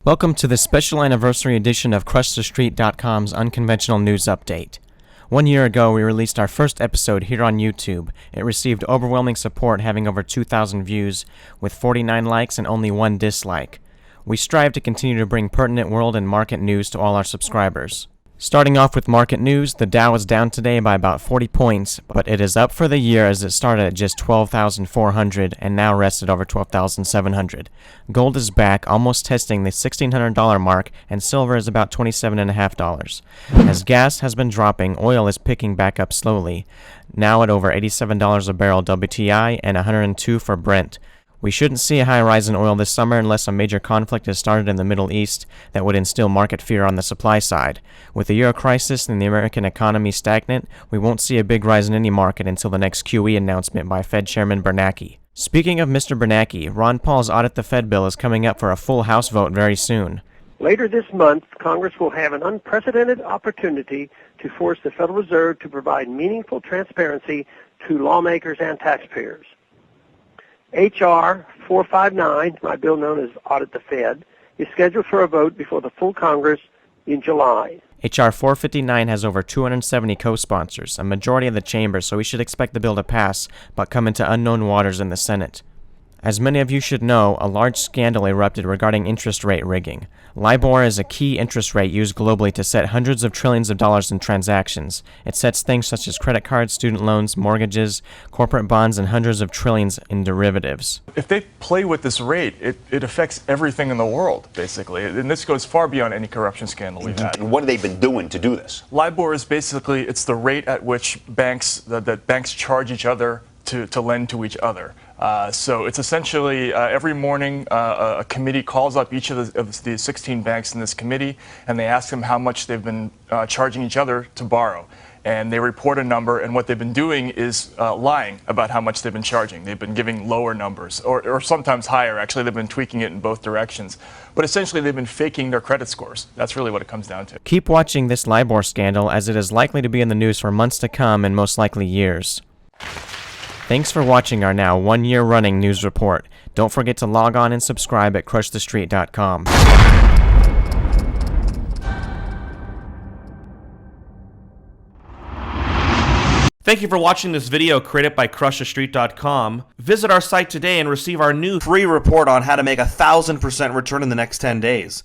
Welcome to the special anniversary edition of CrushTheStreet.com's Unconventional News Update. 1 year ago, we released our first episode here on YouTube. It received overwhelming support, having over 2,000 views, with 49 likes and only 1 dislike. We strive to continue to bring pertinent world and market news to all our subscribers. Starting off with market news, the Dow is down today by about 40 points, but it is up for the year as it started at just 12,400 and now rests at over 12,700. Gold is back, almost testing the $1,600 mark, and silver is about $27.50. As gas has been dropping, oil is picking back up slowly, now at over $87 a barrel WTI and $102 for Brent. We shouldn't see a high rise in oil this summer unless a major conflict has started in the Middle East that would instill market fear on the supply side. With the euro crisis and the American economy stagnant, we won't see a big rise in any market until the next QE announcement by Fed Chairman Bernanke. Speaking of Mr. Bernanke, Ron Paul's Audit the Fed Bill is coming up for a full House vote very soon. Later this month, Congress will have an unprecedented opportunity to force the Federal Reserve to provide meaningful transparency to lawmakers and taxpayers. H.R. 459, my bill known as Audit the Fed, is scheduled for a vote before the full Congress in July. H.R. 459 has over 270 co-sponsors, a majority of the chamber, so we should expect the bill to pass, but come into unknown waters in the Senate. As many of you should know, a large scandal erupted regarding interest rate rigging. LIBOR is a key interest rate used globally to set hundreds of trillions of dollars in transactions. It sets things such as credit cards, student loans, mortgages, corporate bonds, and hundreds of trillions in derivatives. If they play with this rate, it affects everything in the world, basically. And this goes far beyond any corruption scandal we've had. What have they been doing to do this? LIBOR is basically, it's the rate at which banks charge each other to lend to each other. So it's essentially every morning a committee calls up each of the 16 banks in this committee, and they ask them how much they've been charging each other to borrow. And they report a number, and what they've been doing is lying about how much they've been charging. They've been giving lower numbers, or sometimes higher. Actually, they've been tweaking it in both directions. But essentially, they've been faking their credit scores. That's really what it comes down to. Keep watching this LIBOR scandal, as it is likely to be in the news for months to come and most likely years. Thanks for watching our now 1 year running news report. Don't forget to log on and subscribe at CrushTheStreet.com. Thank you for watching this video created by CrushTheStreet.com. Visit our site today and receive our new free report on how to make a 1,000% return in the next 10 days.